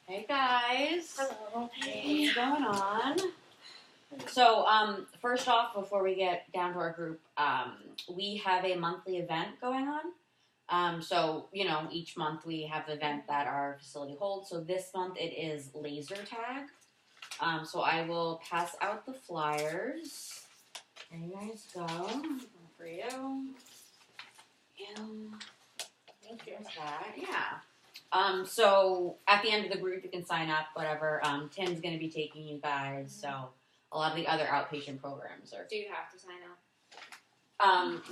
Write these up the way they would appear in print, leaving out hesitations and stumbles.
Hey guys. Hello. What's going on? So, first off, before we get down to our group, we have a monthly event going on. So, each month we have the event that our facility holds. So this month it is laser tag. So I will pass out the flyers. There you guys go. One for you. Thank you. There's that. Yeah. So at the end of the group, you can sign up, whatever. Tim's going to be taking you guys. So a lot of the other outpatient programs are. Do you have to sign up?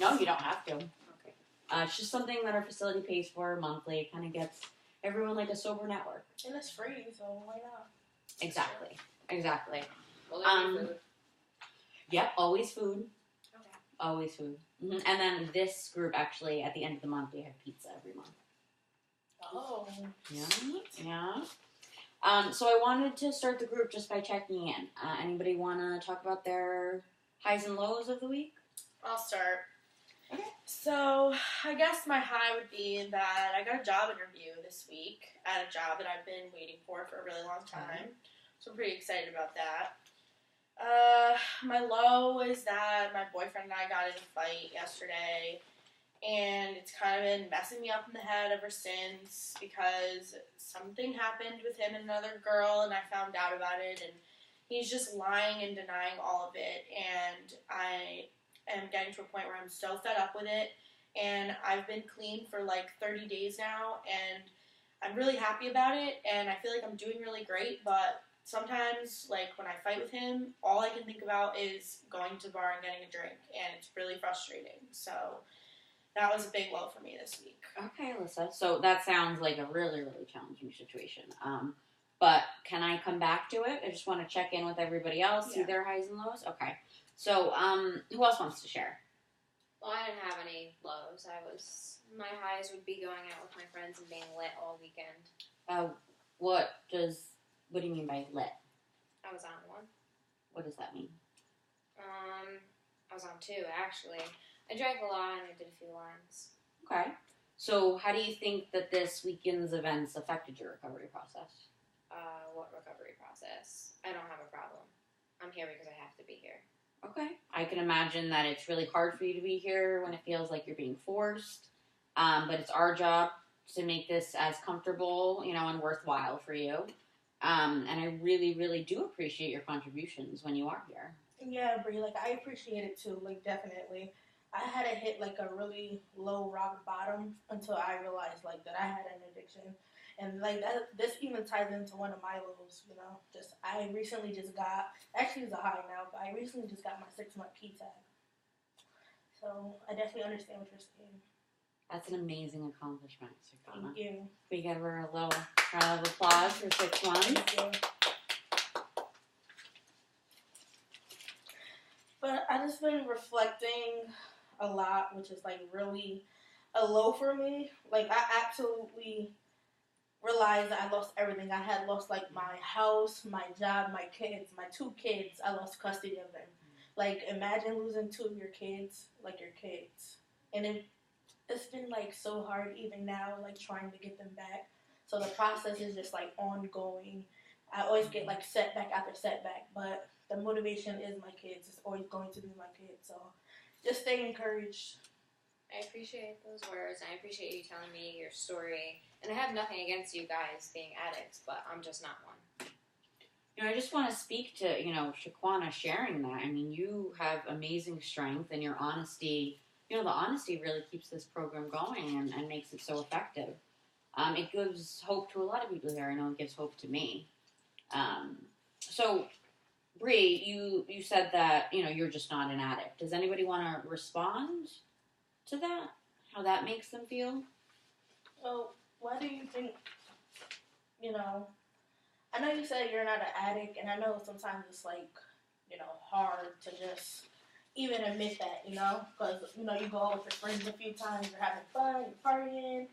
No, you don't have to. Okay. It's just something that our facility pays for monthly. It kind of gets everyone like a sober network. And it's free, so why not? Exactly. Will there be food? Yep, always food. Okay. Always food. And then this group, actually, at the end of the month, we have pizza every month. Oh. Yeah. So I wanted to start the group just by checking in. Anybody want to talk about their highs and lows of the week? I'll start. Okay. So, I guess my high would be that I got a job interview this week at a job that I've been waiting for a really long time. So, I'm pretty excited about that. My low is that my boyfriend and I got in a fight yesterday, and it's kind of been messing me up in the head ever since because something happened with him and another girl, and I found out about it, and he's just lying and denying all of it, and I am getting to a point where I'm so fed up with it, and I've been clean for like 30 days now, and I'm really happy about it, and I feel like I'm doing really great, but sometimes, like, when I fight with him, all I can think about is going to the bar and getting a drink, and it's really frustrating. So that was a big low for me this week. Okay, Alyssa. So that sounds like a really, really challenging situation. But can I come back to it? I just want to check in with everybody else, see Yeah. their highs and lows. Okay. So, who else wants to share? Well, I didn't have any lows. My highs would be going out with my friends and being lit all weekend. What do you mean by lit? I was on one. What does that mean? I was on two, actually. I drank a lot and I did a few lines. Okay. So, how do you think that this weekend's events affected your recovery process? What recovery process? I don't have a problem. I'm here because I have to be here. Okay. I can imagine that it's really hard for you to be here when it feels like you're being forced. But it's our job to make this as comfortable, and worthwhile for you. And I really, really do appreciate your contributions when you are here. Yeah, Brie, like, I appreciate it too, like, definitely. I had to hit, like, a really low rock bottom until I realized, like, that I had an addiction. And, like, this even ties into one of my lows, I recently just got, actually it's a high now, but I recently just got my 6-month P tag. So, I definitely understand what you're saying. That's an amazing accomplishment, Sakana. Thank you. We give her a little round of applause for 6 months. Thank you. But I just been reflecting a lot, which is like really a low for me. Like, I absolutely realized that I lost everything. I had lost like my house, my job, my kids, my 2 kids. I lost custody of them. Like, imagine losing 2 of your kids, like your kids. And it's been like so hard even now, like trying to get them back. So the process is just like ongoing. I always get like setback after setback, but the motivation is my kids. It's always going to be my kids. So just stay encouraged. I appreciate those words, and I appreciate you telling me your story. And I have nothing against you guys being addicts, but I'm just not one. I just want to speak to, Shaquana sharing that. I mean, you have amazing strength, and your honesty, the honesty really keeps this program going and makes it so effective. It gives hope to a lot of people here. I know it gives hope to me. So, Bree, you said that, you're just not an addict. Does anybody want to respond to that? How that makes them feel? Well, why do you think, I know you said you're not an addict, and I know sometimes it's like, hard to just even admit that, because, you go out with your friends a few times, you're having fun, you're partying,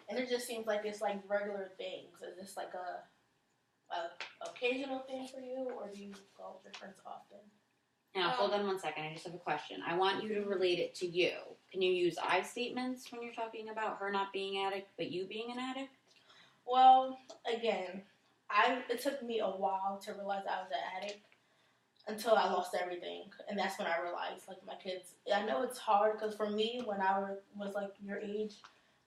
and it just seems like it's like regular things. Is this like a occasional thing for you, or do you go out with your friends often? Now, hold on one second. I just have a question. I want you to relate it to you. Can you use I statements when you're talking about her not being an addict, but you being an addict? Well, again, it took me a while to realize I was an addict until I lost everything, and that's when I realized, like, my kids. I know it's hard because for me, when I was like your age,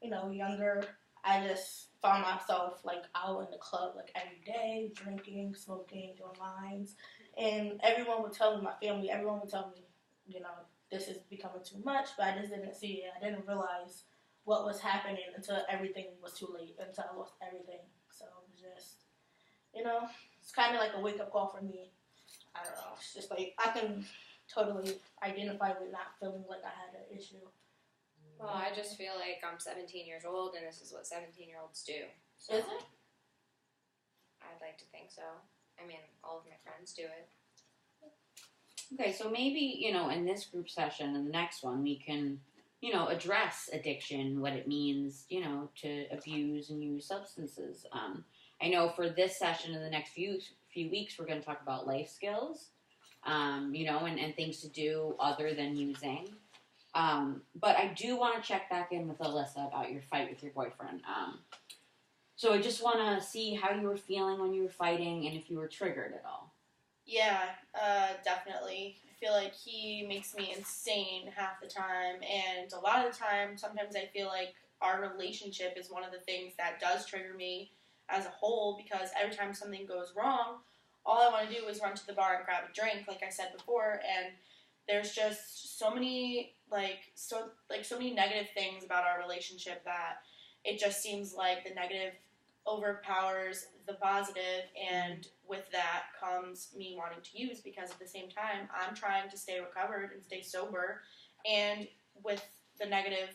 younger, I just found myself like out in the club like every day, drinking, smoking, doing lines, and everyone would tell me, my family, everyone would tell me, this is becoming too much, but I just didn't see it. I didn't realize what was happening until everything was too late, until I lost everything. So it was just, it's kind of like a wake up call for me. I don't know. It's just like I can totally identify with not feeling like I had an issue. Well, I just feel like I'm 17 years old, and this is what 17-year-olds do. So Is it? I'd like to think so. I mean, all of my friends do it. Okay, so maybe, in this group session and the next one, we can, address addiction, what it means, to abuse and use substances. I know for this session in the next few weeks, we're going to talk about life skills, and things to do other than using. But I do want to check back in with Alyssa about your fight with your boyfriend. So I just want to see how you were feeling when you were fighting and if you were triggered at all. Yeah, definitely. I feel like he makes me insane half the time, and a lot of the time, sometimes I feel like our relationship is one of the things that does trigger me as a whole, because every time something goes wrong, all I want to do is run to the bar and grab a drink, like I said before, and there's just so many, so many negative things about our relationship that it just seems like the negative overpowers the positive, and with that comes me wanting to use, because at the same time I'm trying to stay recovered and stay sober, and with the negative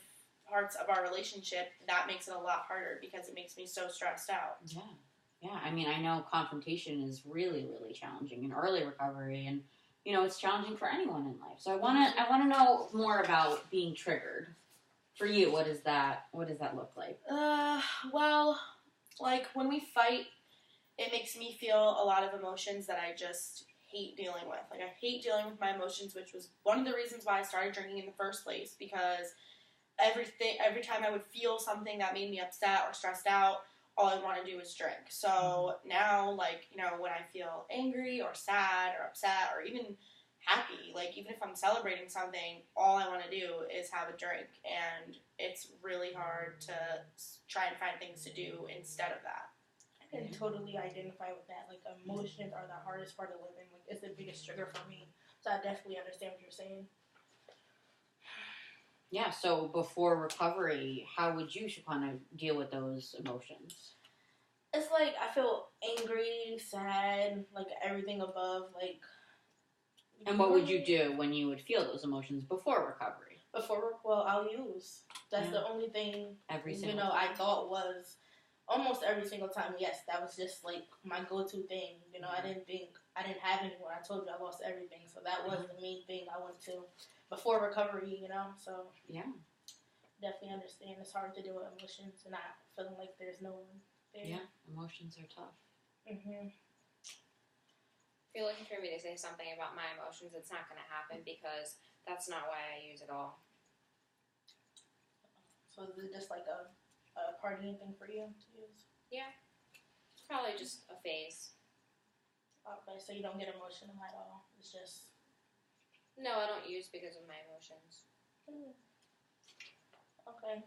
parts of our relationship, that makes it a lot harder because it makes me so stressed out. Yeah. I mean, I know confrontation is really, really challenging in early recovery, and it's challenging for anyone in life. So I want to know more about being triggered. For you, what does that look like? Well, like when we fight, it makes me feel a lot of emotions that I just hate dealing with. Like, I hate dealing with my emotions, which was one of the reasons why I started drinking in the first place, because every time I would feel something that made me upset or stressed out, all I want to do is drink. So now, when I feel angry or sad or upset or even happy, even if I'm celebrating something, all I want to do is have a drink, and it's really hard to try and find things to do instead of that. I can totally identify with that. Like, emotions are the hardest part of living. Like, it's the biggest trigger for me. So I definitely understand what you're saying. Yeah, so before recovery, how would you, Shaquana, deal with those emotions? It's like I feel angry, sad, like everything above, like. And what would you do when you would feel those emotions before recovery? Well, I'll use. That's the only thing, every single time. I thought was almost every single time. Yes, that was just like my go-to thing. I didn't have anyone. I told you I lost everything. So that was the main thing I went to before recovery, so. Yeah. Definitely understand. It's hard to deal with emotions and not feeling like there's no one there. Yeah, emotions are tough. Mm-hmm. If you're looking for me to say something about my emotions, it's not going to happen, because that's not why I use at all. So is it just like a partying thing for you to use? Yeah. It's probably just a phase. Okay, so you don't get emotional at all. It's just... No, I don't use because of my emotions. Okay.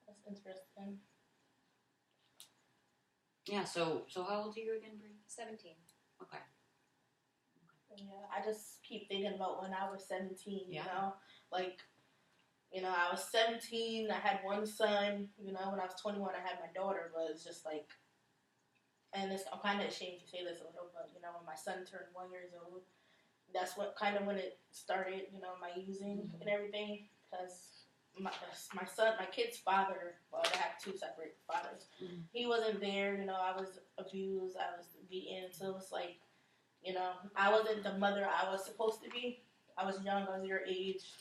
That's interesting. Yeah, so how old are you again, Brie? 17. Okay. Yeah, I just keep thinking about when I was 17, Yeah. I was 17, I had one son, when I was 21, I had my daughter, but it's just like, and I'm kind of ashamed to say this a little, but, when my son turned 1 year old, that's what kind of when it started, my using and everything, because my son, my kid's father, well, I have two separate fathers, he wasn't there, I was abused, I was beaten, so it was like, I wasn't the mother I was supposed to be. I was young, I was your age,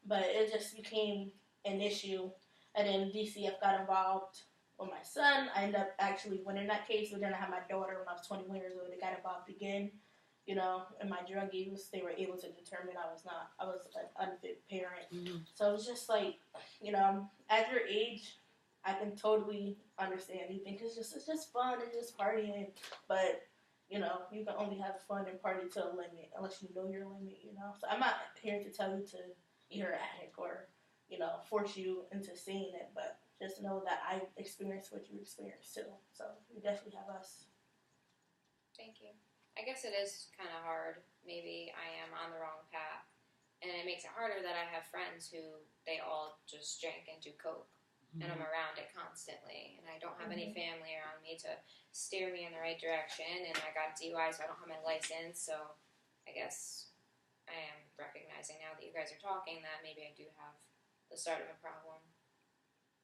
but it just became an issue, and then DCF got involved with my son. I ended up actually winning that case, but then I had my daughter when I was 21 years old. They got involved again, in my drug use. They were able to determine I was an unfit parent. So it was just like, at your age, I can totally understand. You think it's just fun, it's just partying, but you know, you can only have fun and party to a limit unless you know your limit, you know. So I'm not here to tell you to you're an addict or, you know, force you into seeing it, but just know that I experienced what you experienced too. So you definitely have us. Thank you. I guess it is kind of hard. Maybe I am on the wrong path. And it makes it harder that I have friends who they all just drink and do coke. And I'm around it constantly. And I don't have any family around me to steer me in the right direction. And I got DUI, so I don't have my license. So I guess I am recognizing now that you guys are talking that maybe I do have the start of a problem.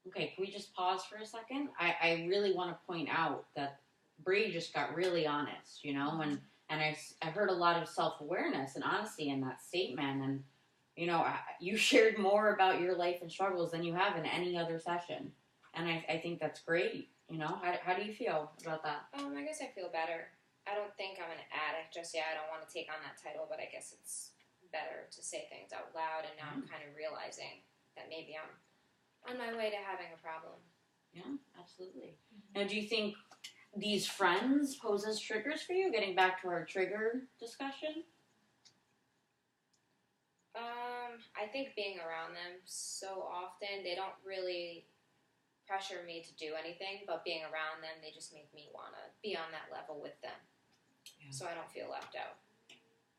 Okay, can we just pause for a second? I really want to point out that Bree just got really honest, you know, and I heard a lot of self-awareness and honesty in that statement, and you know, you shared more about your life and struggles than you have in any other session, and I think that's great. You know, how do you feel about that? I guess I feel better. I don't think I'm an addict just yet. I don't want to take on that title, but I guess it's better to say things out loud, and now I'm kind of realizing that maybe I'm on my way to having a problem. Yeah, absolutely. Now, do you think these friends pose as triggers for you? Getting back to our trigger discussion? I think being around them so often, they don't really pressure me to do anything, but being around them, they just make me want to be on that level with them. Yeah. So I don't feel left out.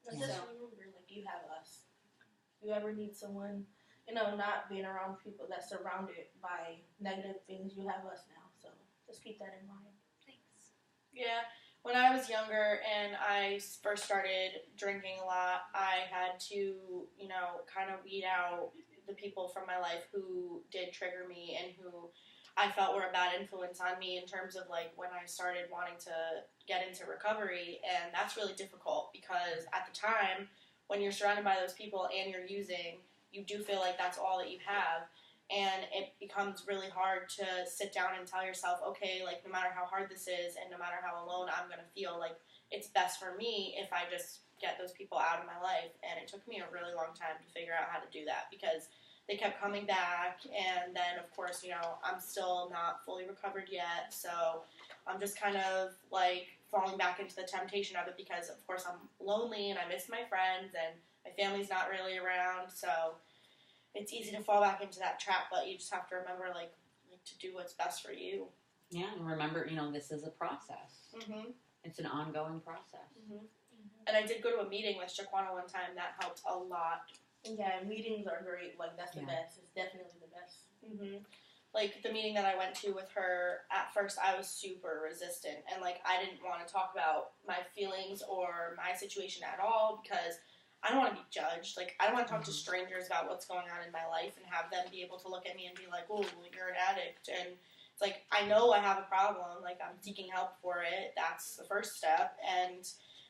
Just remember, like, you have us. If you ever need someone, you know, not being around people that's surrounded by negative things, you have us now. So just keep that in mind. Thanks. Yeah. When I was younger and I first started drinking a lot, I had to, you know, kind of weed out the people from my life who did trigger me and who I felt were a bad influence on me in terms of, like, when I started wanting to get into recovery. And that's really difficult because at the time, when you're surrounded by those people and you're using, you do feel like that's all that you have. And it becomes really hard to sit down and tell yourself, okay, like, no matter how hard this is and no matter how alone I'm going to feel, like, it's best for me if I just get those people out of my life. And it took me a really long time to figure out how to do that because they kept coming back. And then, of course, you know, I'm still not fully recovered yet. So I'm just kind of, like, falling back into the temptation of it because, of course, I'm lonely and I miss my friends and my family's not really around. So it's easy to fall back into that trap, but you just have to remember, like to do what's best for you. Yeah, and remember, you know, this is a process. Mm-hmm. It's an ongoing process. Mm-hmm. And I did go to a meeting with Shaquana one time. That helped a lot. Yeah, meetings are great. Like, that's the best. It's definitely the best. Mm-hmm. Like, the meeting that I went to with her, at first I was super resistant. And, like, I didn't want to talk about my feelings or my situation at all because I don't want to be judged. Like, I don't want to talk to strangers about what's going on in my life and have them be able to look at me and be like, oh, you're an addict. And it's like, I know I have a problem. Like, I'm seeking help for it. That's the first step.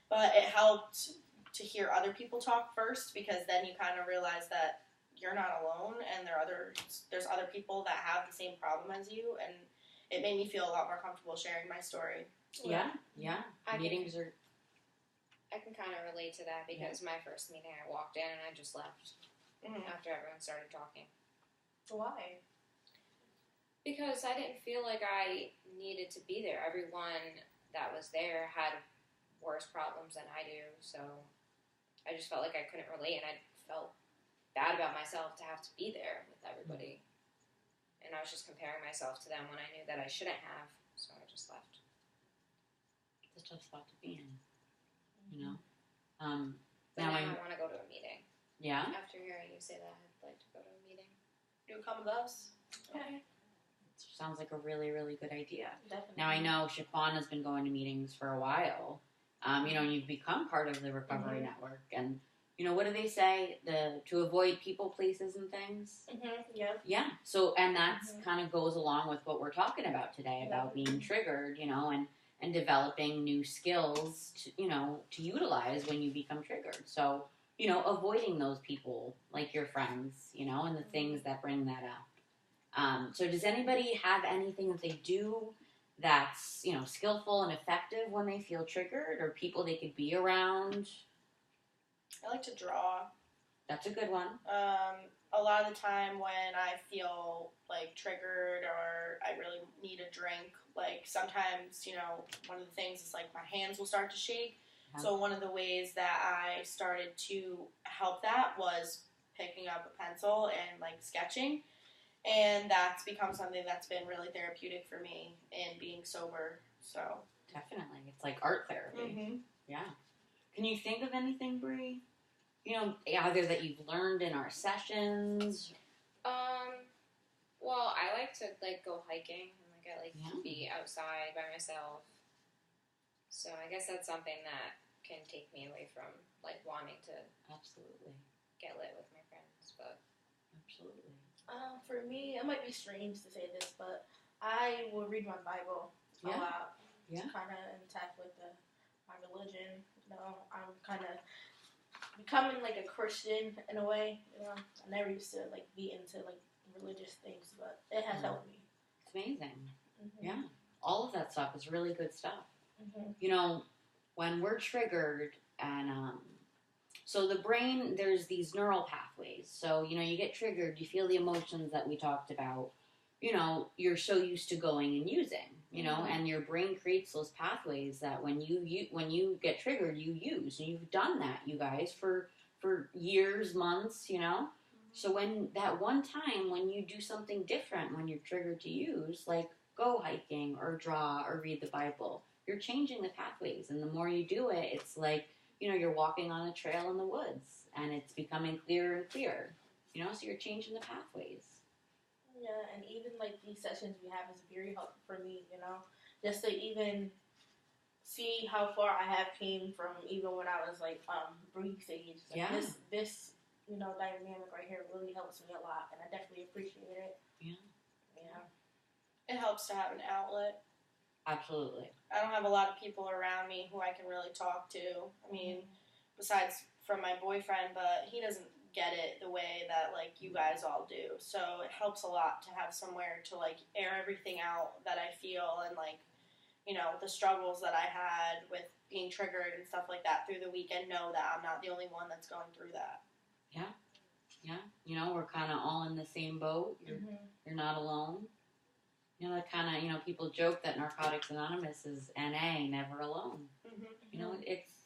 But it helped to hear other people talk first because then you kind of realize that you're not alone and there's other people that have the same problem as you. And it made me feel a lot more comfortable sharing my story. Yeah. Meetings are... I can kind of relate to that because my first meeting I walked in and I just left after everyone started talking. Why? Because I didn't feel like I needed to be there. Everyone that was there had worse problems than I do, so I just felt like I couldn't relate and I felt bad about myself to have to be there with everybody. And I was just comparing myself to them when I knew that I shouldn't have, so I just left. It's a tough spot to be in. You know? But now I want to go to a meeting. Yeah? After hearing you say that, I'd like to go to a meeting. You come with us? Okay. Sounds like a really, really good idea. Definitely. Now, I know Shaquana's been going to meetings for a while. You know, you've become part of the recovery network. And, you know, what do they say? To avoid people, places, and things? Yeah. Yeah. So, and that kind of goes along with what we're talking about today, about being triggered, you know, and developing new skills to, you know, to utilize when you become triggered. So, you know, avoiding those people, like your friends, you know, and the things that bring that up. So does anybody have anything that they do that's, you know, skillful and effective when they feel triggered, or people they could be around? I like to draw. That's a good one. a lot of the time when I feel like triggered or I really need a drink, like sometimes, one of the things is like my hands will start to shake. Yeah. So one of the ways that I started to help that was picking up a pencil and like sketching. And that's become something that's been really therapeutic for me in being sober. So Definitely. It's like art therapy. mm-hmm. Yeah. Can you think of anything, Bree? Either that you've learned in our sessions. Well, I like to go hiking, and I like Yeah. to be outside by myself. So I guess that's something that can take me away from wanting to Absolutely. get lit with my friends. But Absolutely. For me, it might be strange to say this, but I will read my Bible a Yeah. lot. Yeah. Kind of intact with my religion. I'm kind of becoming like a Christian in a way. I never used to be into religious things, but it has helped me. It's amazing. Mm-hmm. Yeah. All of that stuff is really good stuff. Mm-hmm. When we're triggered and so the brain, there's these neural pathways. So, you get triggered, you feel the emotions that we talked about. You're so used to going and using, and your brain creates those pathways that when you get triggered, you use. And you've done that, you guys, for years, months, So when that one time when you do something different, when you're triggered to use, like go hiking or draw or read the Bible, you're changing the pathways. And the more you do it, it's like, you're walking on a trail in the woods and it's becoming clearer and clearer, so you're changing the pathways. Yeah, and even these sessions we have is very helpful for me, just to even see how far I have came from even when I was Bree's age. Yeah. This dynamic right here really helps me a lot, and I definitely appreciate it. Yeah. It helps to have an outlet. Absolutely. I don't have a lot of people around me who I can really talk to. I mean, besides from my boyfriend, but he doesn't get it the way that you guys all do. So it helps a lot to have somewhere to air everything out that I feel and the struggles that I had with being triggered and stuff like that through the week, and know that I'm not the only one that's going through that. Yeah. We're kind of all in the same boat. You're not alone. That kind of, people joke that Narcotics Anonymous is NA, never alone. Mm-hmm.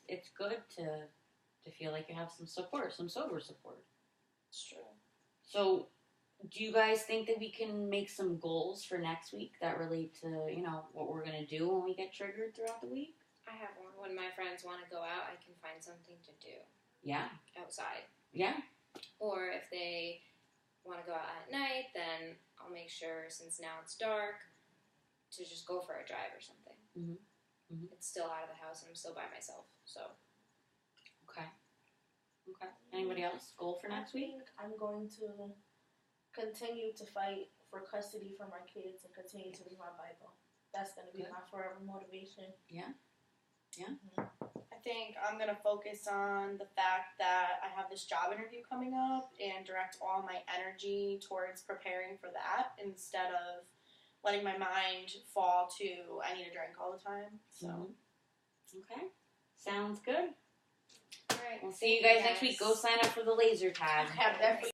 It's good to feel like you have some support, some sober support. It's true. So, do you guys think that we can make some goals for next week that relate to, what we're going to do when we get triggered throughout the week? I have one. When my friends want to go out, I can find something to do. Yeah. Outside. Yeah. Or if they want to go out at night, then I'll make sure, since now it's dark, to just go for a drive or something. Mm-hmm. It's still out of the house and I'm still by myself, so. Okay. Anybody else? Goal for next week? I'm going to continue to fight for custody for my kids and continue to read my Bible. That's going to be my forever motivation. Yeah. I think I'm going to focus on the fact that I have this job interview coming up and direct all my energy towards preparing for that instead of letting my mind fall to I need a drink all the time. So, Okay. Sounds good. All right. We'll see you guys next week. Go sign up for the laser tag. I have that for